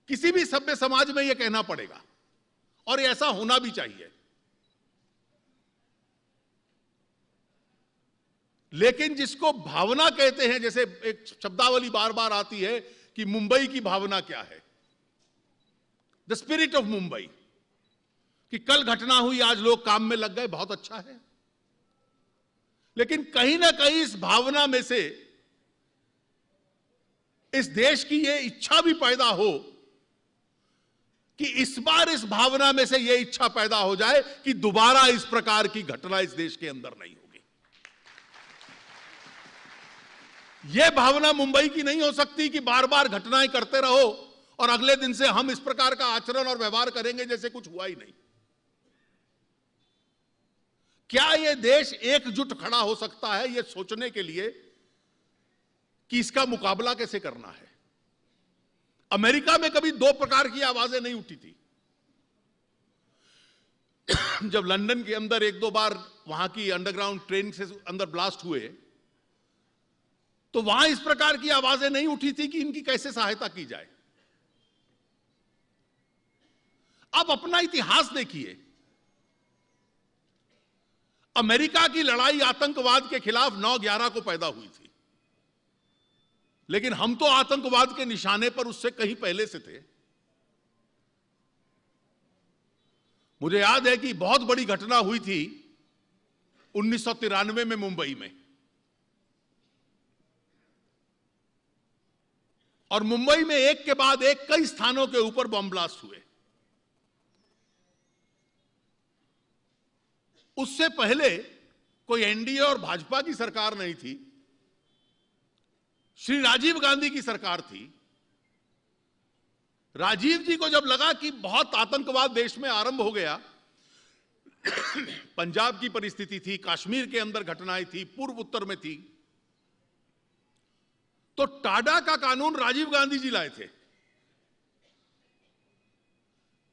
किसी भी सभ्य समाज में यह कहना पड़ेगा और ऐसा होना भी चाहिए। लेकिन जिसको भावना कहते हैं, जैसे एक शब्दावली बार बार आती है कि मुंबई की भावना क्या है, द स्पिरिट ऑफ मुंबई, कि कल घटना हुई आज लोग काम में लग गए, बहुत अच्छा है। लेकिन कहीं ना कहीं इस भावना में से इस देश की यह इच्छा भी पैदा हो कि इस बार इस भावना में से यह इच्छा पैदा हो जाए कि दोबारा इस प्रकार की घटना इस देश के अंदर नहीं होगी। यह भावना मुंबई की नहीं हो सकती कि बार बार घटनाएं करते रहो और अगले दिन से हम इस प्रकार का आचरण और व्यवहार करेंगे जैसे कुछ हुआ ही नहीं। क्या यह देश एकजुट खड़ा हो सकता है यह सोचने के लिए कि इसका मुकाबला कैसे करना है? अमेरिका में कभी दो प्रकार की आवाजें नहीं उठी थी। जब लंदन के अंदर एक दो बार वहां की अंडरग्राउंड ट्रेन से अंदर ब्लास्ट हुए तो वहां इस प्रकार की आवाजें नहीं उठी थी कि इनकी कैसे सहायता की जाए। अब अपना इतिहास देखिए, अमेरिका की लड़ाई आतंकवाद के खिलाफ 9/11 को पैदा हुई थी, लेकिन हम तो आतंकवाद के निशाने पर उससे कहीं पहले से थे। मुझे याद है कि बहुत बड़ी घटना हुई थी 1993 में मुंबई में, और मुंबई में एक के बाद एक कई स्थानों के ऊपर बम ब्लास्ट हुए। उससे पहले कोई एनडीए और भाजपा की सरकार नहीं थी, श्री राजीव गांधी की सरकार थी। राजीव जी को जब लगा कि बहुत आतंकवाद देश में आरंभ हो गया, पंजाब की परिस्थिति थी, कश्मीर के अंदर घटनाएं थी, पूर्व उत्तर में थी, तो टाडा का कानून राजीव गांधी जी लाए थे।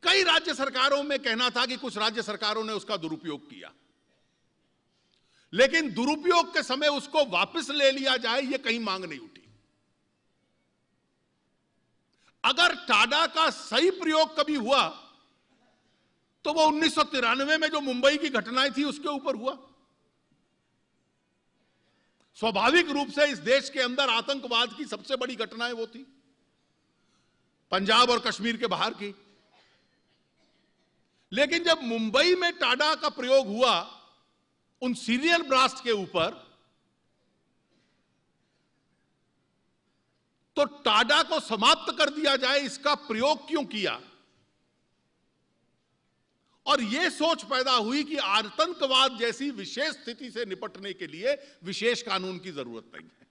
कई राज्य सरकारों में कहना था कि कुछ राज्य सरकारों ने उसका दुरुपयोग किया, लेकिन दुरुपयोग के समय उसको वापस ले लिया जाए यह कहीं मांग नहीं उठी। अगर टाडा का सही प्रयोग कभी हुआ तो वो 1993 में जो मुंबई की घटनाएं थी उसके ऊपर हुआ। स्वाभाविक रूप से इस देश के अंदर आतंकवाद की सबसे बड़ी घटनाएं वो थी पंजाब और कश्मीर के बाहर की। लेकिन जब मुंबई में टाडा का प्रयोग हुआ उन सीरियल ब्लास्ट के ऊपर, तो टाडा को समाप्त कर दिया जाए इसका प्रयोग क्यों किया? और यह सोच पैदा हुई कि आतंकवाद जैसी विशेष स्थिति से निपटने के लिए विशेष कानून की जरूरत नहीं है।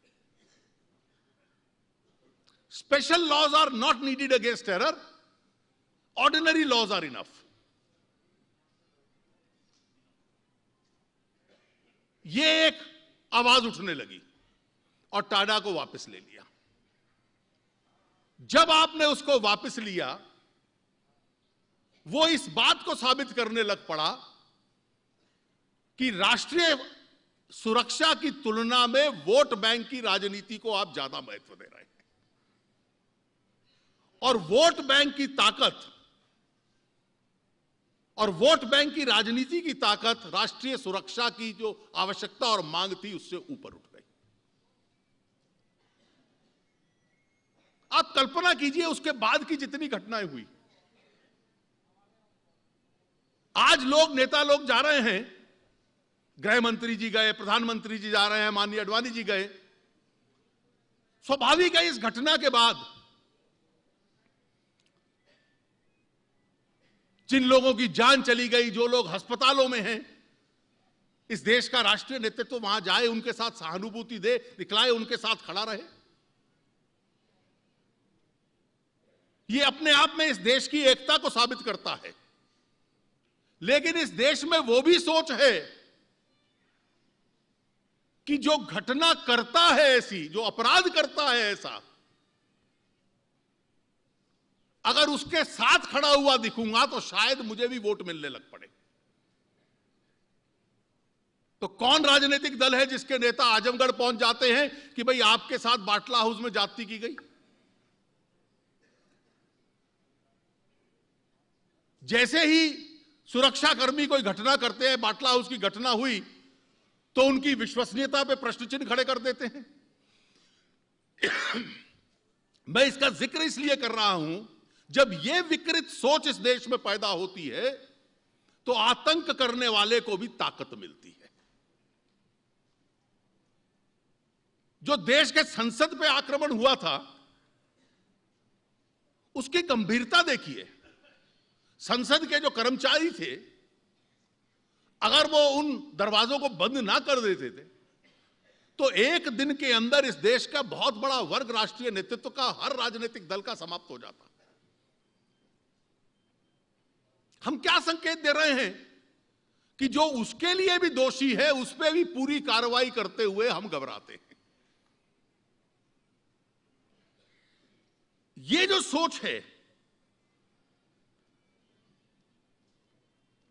Special laws are not needed against terror, ordinary laws are enough. यह एक आवाज उठने लगी और टाडा को वापस ले लिया। जब आपने उसको वापस लिया, वो इस बात को साबित करने लग पड़ा कि राष्ट्रीय सुरक्षा की तुलना में वोट बैंक की राजनीति को आप ज्यादा महत्व दे रहे हैं, और वोट बैंक की ताकत और वोट बैंक की राजनीति की ताकत राष्ट्रीय सुरक्षा की जो आवश्यकता और मांग थी उससे ऊपर उठ गई। आप कल्पना कीजिए उसके बाद की जितनी घटनाएं हुई। आज लोग, नेता लोग जा रहे हैं, गृह मंत्री जी गए, प्रधानमंत्री जी जा रहे हैं, माननीय अडवाणी जी गए। स्वाभाविक है इस घटना के बाद जिन लोगों की जान चली गई, जो लोग अस्पतालों में हैं, इस देश का राष्ट्रीय नेतृत्व वहां जाए, उनके साथ सहानुभूति दे, दिखलाए, उनके साथ खड़ा रहे। यह अपने आप में इस देश की एकता को साबित करता है। लेकिन इस देश में वो भी सोच है कि जो घटना करता है ऐसी, जो अपराध करता है ऐसा, अगर उसके साथ खड़ा हुआ दिखूंगा तो शायद मुझे भी वोट मिलने लग पड़े। तो कौन राजनीतिक दल है जिसके नेता आजमगढ़ पहुंच जाते हैं कि भाई आपके साथ बाटला हाउस में जाति की गई? जैसे ही सुरक्षाकर्मी कोई घटना करते हैं, बाटला हाउस की घटना हुई, तो उनकी विश्वसनीयता पे प्रश्न चिन्ह खड़े कर देते हैं। मैं इसका जिक्र इसलिए कर रहा हूं, जब यह विकृत सोच इस देश में पैदा होती है तो आतंक करने वाले को भी ताकत मिलती है। जो देश के संसद पे आक्रमण हुआ था, उसकी गंभीरता देखिए। संसद के जो कर्मचारी थे, अगर वो उन दरवाजों को बंद ना कर देते थे तो एक दिन के अंदर इस देश का बहुत बड़ा वर्ग, राष्ट्रीय नेतृत्व का, हर राजनीतिक दल का समाप्त हो जाता। हम क्या संकेत दे रहे हैं कि जो उसके लिए भी दोषी है उस पर भी पूरी कार्रवाई करते हुए हम घबराते हैं। ये जो सोच है,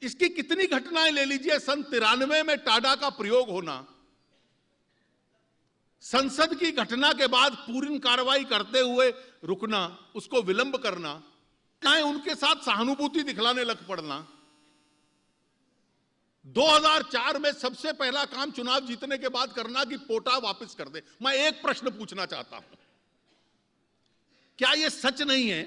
इसकी कितनी घटनाएं ले लीजिए। सन 93 में टाडा का प्रयोग होना, संसद की घटना के बाद पूर्ण कार्रवाई करते हुए रुकना, उसको विलंब करना, चाहे उनके साथ सहानुभूति दिखलाने लग पड़ना। 2004 में सबसे पहला काम चुनाव जीतने के बाद करना कि पोटा वापस कर दे। मैं एक प्रश्न पूछना चाहता हूं, क्या यह सच नहीं है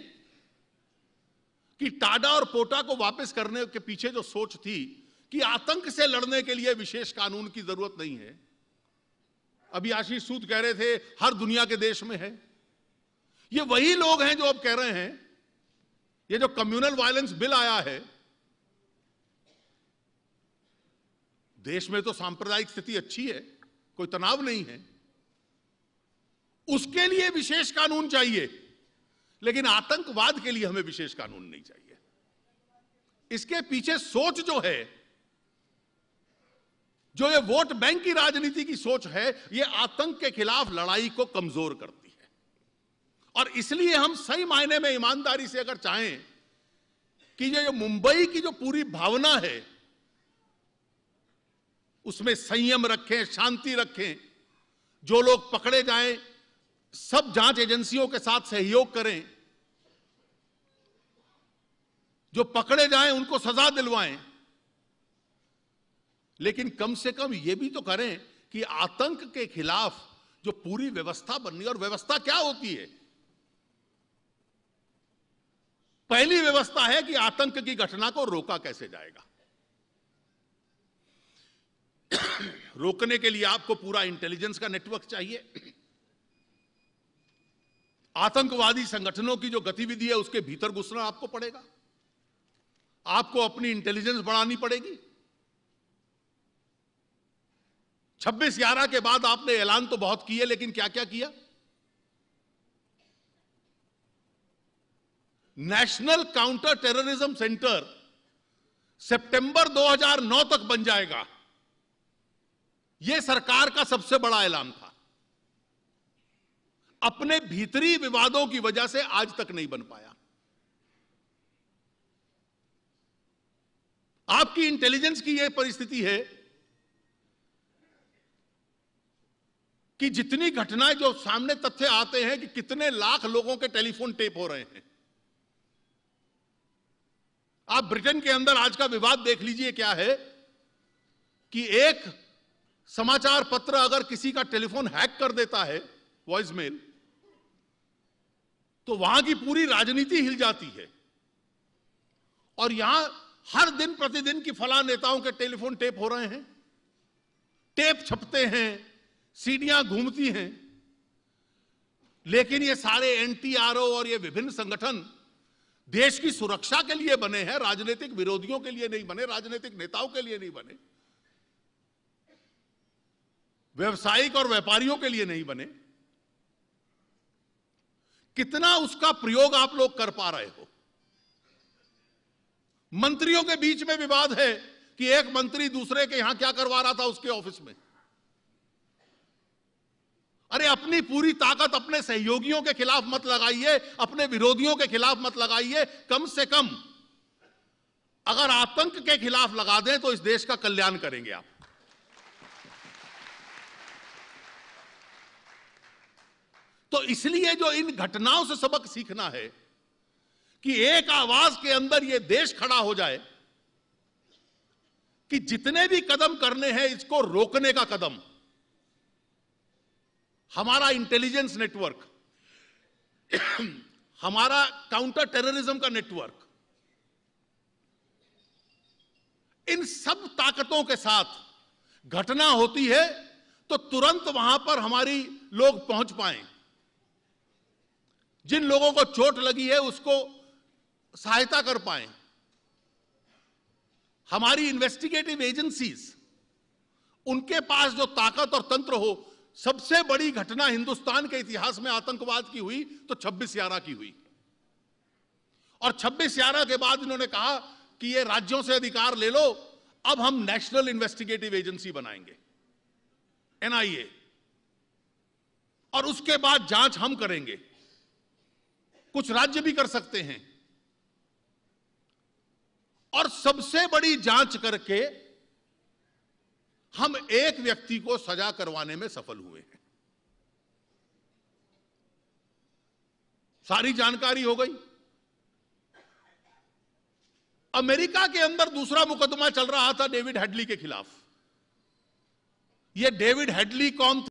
कि टाडा और पोटा को वापस करने के पीछे जो सोच थी कि आतंक से लड़ने के लिए विशेष कानून की जरूरत नहीं है? अभी आशीष सूद कह रहे थे हर दुनिया के देश में है। ये वही लोग हैं जो अब कह रहे हैं ये जो कम्युनल वायलेंस बिल आया है, देश में तो सांप्रदायिक स्थिति अच्छी है, कोई तनाव नहीं है, उसके लिए विशेष कानून चाहिए, लेकिन आतंकवाद के लिए हमें विशेष कानून नहीं चाहिए। इसके पीछे सोच जो है, जो ये वोट बैंक की राजनीति की सोच है, ये आतंक के खिलाफ लड़ाई को कमजोर करती है। और इसलिए हम सही मायने में ईमानदारी से अगर चाहें कि ये जो मुंबई की जो पूरी भावना है उसमें संयम रखें, शांति रखें, जो लोग पकड़े जाएं सब जांच एजेंसियों के साथ सहयोग करें, जो पकड़े जाएं उनको सजा दिलवाएं, लेकिन कम से कम यह भी तो करें कि आतंक के खिलाफ जो पूरी व्यवस्था बननी, और व्यवस्था क्या होती है? पहली व्यवस्था है कि आतंक की घटना को रोका कैसे जाएगा। रोकने के लिए आपको पूरा इंटेलिजेंस का नेटवर्क चाहिए। आतंकवादी संगठनों की जो गतिविधि है उसके भीतर घुसना आपको पड़ेगा, आपको अपनी इंटेलिजेंस बढ़ानी पड़ेगी। 26/11 के बाद आपने ऐलान तो बहुत किए, लेकिन क्या क्या किया? नेशनल काउंटर टेररिज्म सेंटर सितंबर 2009 तक बन जाएगा, यह सरकार का सबसे बड़ा ऐलान था। अपने भीतरी विवादों की वजह से आज तक नहीं बन पाया। आपकी इंटेलिजेंस की यह परिस्थिति है कि जितनी घटनाएं जो सामने तथ्य आते हैं कि कितने लाख लोगों के टेलीफोन टेप हो रहे हैं। आप ब्रिटेन के अंदर आज का विवाद देख लीजिए, क्या है कि एक समाचार पत्र अगर किसी का टेलीफोन हैक कर देता है, वॉइसमेल, तो वहां की पूरी राजनीति हिल जाती है। और यहां हर दिन प्रतिदिन की फलां नेताओं के टेलीफोन टेप हो रहे हैं, टेप छपते हैं, सीडियां घूमती हैं, लेकिन ये सारे एनटीआरओ और ये विभिन्न संगठन देश की सुरक्षा के लिए बने हैं, राजनीतिक विरोधियों के लिए नहीं बने, राजनीतिक नेताओं के लिए नहीं बने, व्यवसायिक और व्यापारियों के लिए नहीं बने। कितना उसका प्रयोग आप लोग कर पा रहे हो? मंत्रियों के बीच में विवाद है कि एक मंत्री दूसरे के यहां क्या करवा रहा था उसके ऑफिस में। अरे अपनी पूरी ताकत अपने सहयोगियों के खिलाफ मत लगाइए, अपने विरोधियों के खिलाफ मत लगाइए। कम से कम अगर आतंक के खिलाफ लगा दें तो इस देश का कल्याण करेंगे आप। तो इसलिए जो इन घटनाओं से सबक सीखना है कि एक आवाज के अंदर यह देश खड़ा हो जाए कि जितने भी कदम करने हैं इसको रोकने का कदम, हमारा इंटेलिजेंस नेटवर्क, हमारा काउंटर टेररिज्म का नेटवर्क, इन सब ताकतों के साथ घटना होती है तो तुरंत वहां पर हमारी लोग पहुंच पाएं, जिन लोगों को चोट लगी है उसको सहायता कर पाएं, हमारी इन्वेस्टिगेटिव एजेंसीज, उनके पास जो ताकत और तंत्र हो। सबसे बड़ी घटना हिंदुस्तान के इतिहास में आतंकवाद की हुई तो 26/11 की हुई, और 26/11 के बाद इन्होंने कहा कि ये राज्यों से अधिकार ले लो, अब हम नेशनल इन्वेस्टिगेटिव एजेंसी बनाएंगे, NIA, और उसके बाद जांच हम करेंगे। कुछ राज्य भी कर सकते हैं, और सबसे बड़ी जांच करके हम एक व्यक्ति को सजा करवाने में सफल हुए हैं। सारी जानकारी हो गई। अमेरिका के अंदर दूसरा मुकदमा चल रहा था डेविड हेडली के खिलाफ। यह डेविड हेडली कौन था?